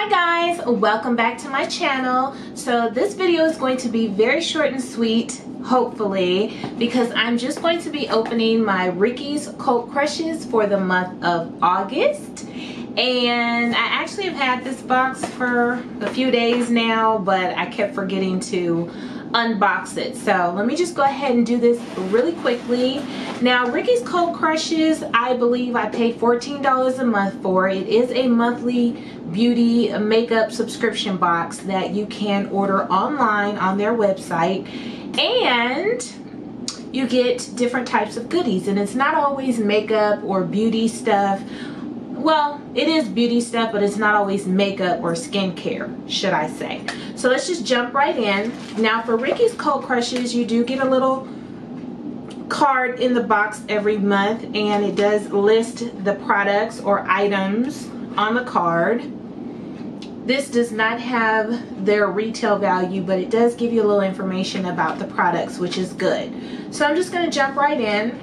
Hi guys, welcome back to my channel. So this video is going to be very short and sweet, hopefully, because I'm just going to be opening my Ricky's Cult Crushes for the month of August. And I actually have had this box for a few days now, but I kept forgetting to unbox it. So let me just go ahead and do this really quickly. Now, Ricky's Cult Crushes, I believe I pay $14 a month for. It is a monthly beauty makeup subscription box that you can order online on their website, and you get different types of goodies, and it's not always makeup or beauty stuff. Well, it is beauty stuff, but it's not always makeup or skincare, should I say. So let's just jump right in. Now for Ricky's Cult Crushes, you do get a little card in the box every month, and it does list the products or items on the card. This does not have their retail value, but it does give you a little information about the products, which is good. So I'm just going to jump right in.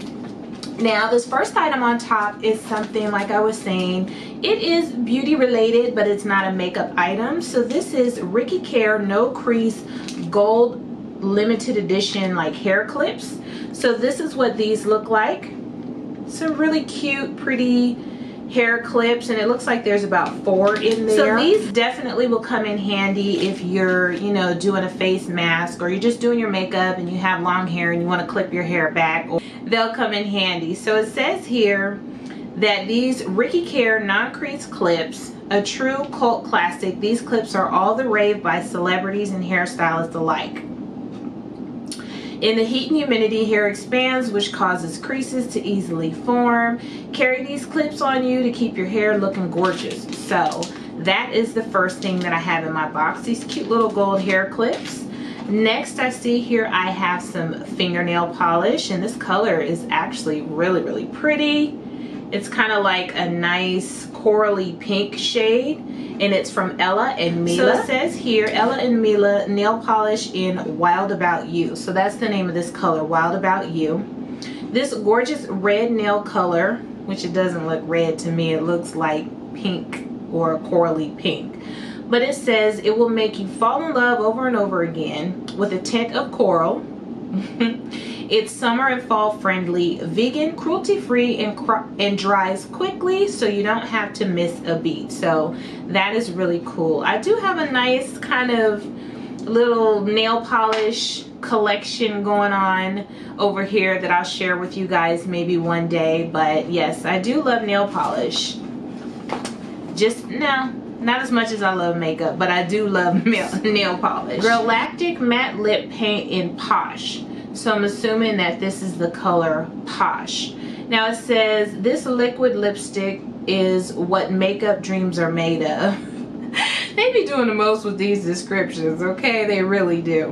Now, this first item on top is something, like I was saying, it is beauty related, but it's not a makeup item. So this is Ricky Care No Crease Gold Limited Edition like hair clips. So this is what these look like. Some really cute, pretty hair clips, and it looks like there's about 4 in there. So these definitely will come in handy if you're, you know, doing a face mask, or you're just doing your makeup and you have long hair and you want to clip your hair back. They'll come in handy. So it says here that these Ricky Care non-crease clips, a true cult classic. These clips are all the rave by celebrities and hairstylists alike. In the heat and humidity, hair expands, which causes creases to easily form. Carry these clips on you to keep your hair looking gorgeous. So that is the first thing that I have in my box, these cute little gold hair clips. Next, I see here I have some fingernail polish, and this color is actually really, really pretty. It's kind of like a nice corally pink shade, and it's from Ella and Mila. So it says here, Ella and Mila nail polish in Wild About You. So that's the name of this color, Wild About You. This gorgeous red nail color, which it doesn't look red to me, it looks like pink or corally pink. But it says it will make you fall in love over and over again with a tint of coral. It's summer and fall friendly, vegan, cruelty free, and dries quickly, so you don't have to miss a beat. So that is really cool. I do have a nice kind of little nail polish collection going on over here that I'll share with you guys maybe one day. But yes, I do love nail polish. Not as much as I love makeup, but I do love nail polish. Galactic Matte Lip Paint in Posh. So I'm assuming that this is the color Posh. Now it says, this liquid lipstick is what makeup dreams are made of. They be doing the most with these descriptions, okay? They really do.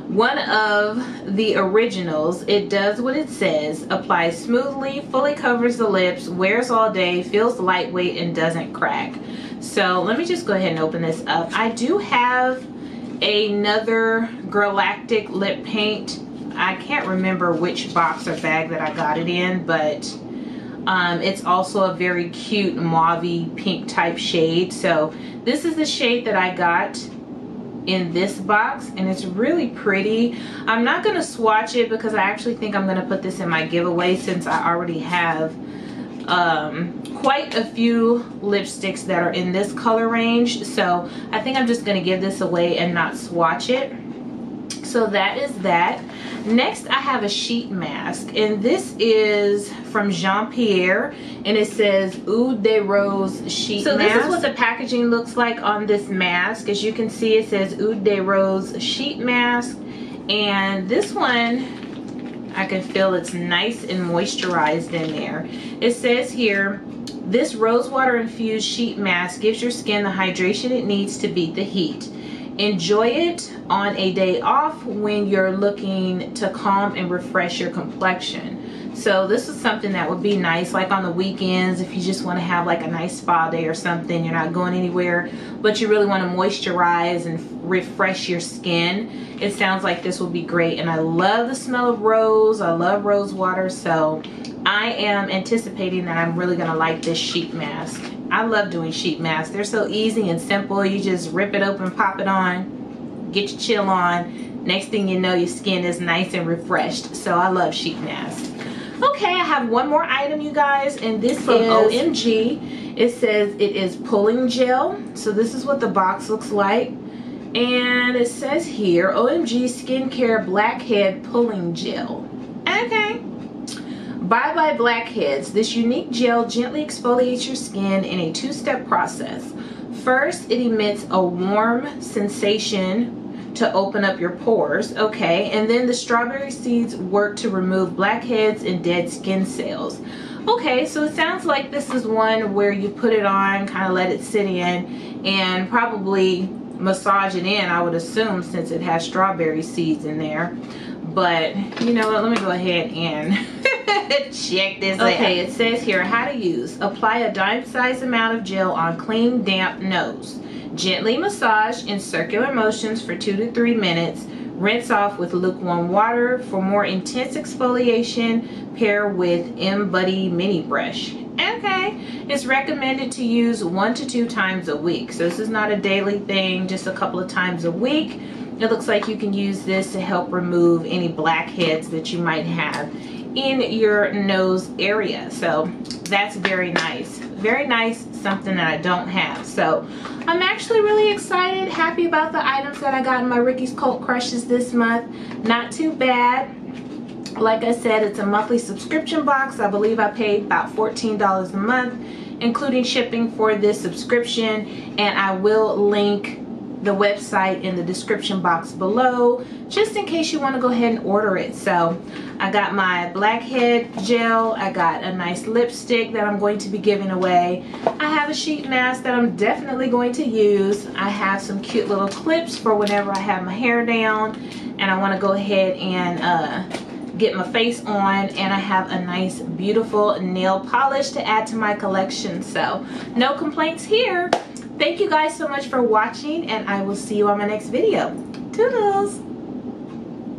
One of the originals. It does what it says. Applies smoothly, fully covers the lips, wears all day, feels lightweight, and doesn't crack. So let me just go ahead and open this up. I do have another Galactic lip paint. I can't remember which box or bag that I got it in, but it's also a very cute mauve-y pink type shade. So this is the shade that I got in this box, and it's really pretty. I'm not going to swatch it because I actually think I'm going to put this in my giveaway, since I already have quite a few lipsticks that are in this color range. So I think I'm just going to give this away and not swatch it. So that is that. Next, I have a sheet mask, and this is from Jean Pierre, and it says Eau de Rose sheet mask. So this is what the packaging looks like on this mask. As you can see, it says Eau de Rose sheet mask, and this one, I can feel it's nice and moisturized in there. It says here, this rosewater infused sheet mask gives your skin the hydration it needs to beat the heat. Enjoy it on a day off when you're looking to calm and refresh your complexion. So this is something that would be nice like on the weekends if you just want to have like a nice spa day or something. You're not going anywhere, but you really want to moisturize and refresh your skin. It sounds like this will be great. And I love the smell of rose. I love rose water. So I am anticipating that I'm really going to like this sheet mask. I love doing sheet masks. They're so easy and simple. You just rip it open, pop it on, get your chill on. Next thing you know, your skin is nice and refreshed. So I love sheet masks. Okay, I have one more item, you guys, and this is from OMG. It says it is pulling gel. So this is what the box looks like. And it says here, OMG Skincare Blackhead Pulling Gel. Okay. Bye bye blackheads. This unique gel gently exfoliates your skin in a two-step process. First, it emits a warm sensation to open up your pores, okay, and then the strawberry seeds work to remove blackheads and dead skin cells. Okay, so it sounds like this is one where you put it on, kind of let it sit in, and probably massage it in, I would assume, since it has strawberry seeds in there. But you know what, let me go ahead and check this out. Okay, it says here how to use. Apply a dime-sized amount of gel on clean, damp nose. Gently massage in circular motions for 2 to 3 minutes. Rinse off with lukewarm water. For more intense exfoliation, pair with M-Buddy Mini Brush. Okay, it's recommended to use 1 to 2 times a week. So this is not a daily thing, just a couple of times a week. It looks like you can use this to help remove any blackheads that you might have in your nose area. So that's very nice. Very nice, something that I don't have. So I'm actually really excited, happy about the items that I got in my Ricky's Cult Crushes this month. Not too bad. Like I said, it's a monthly subscription box. I believe I paid about $14 a month, including shipping for this subscription. And I will link the website in the description box below, just in case you want to go ahead and order it. So I got my blackhead gel, I got a nice lipstick that I'm going to be giving away, I have a sheet mask that I'm definitely going to use, I have some cute little clips for whenever I have my hair down and I want to go ahead and get my face on, and I have a nice beautiful nail polish to add to my collection. So no complaints here. Thank you guys so much for watching, and I will see you on my next video. Toodles!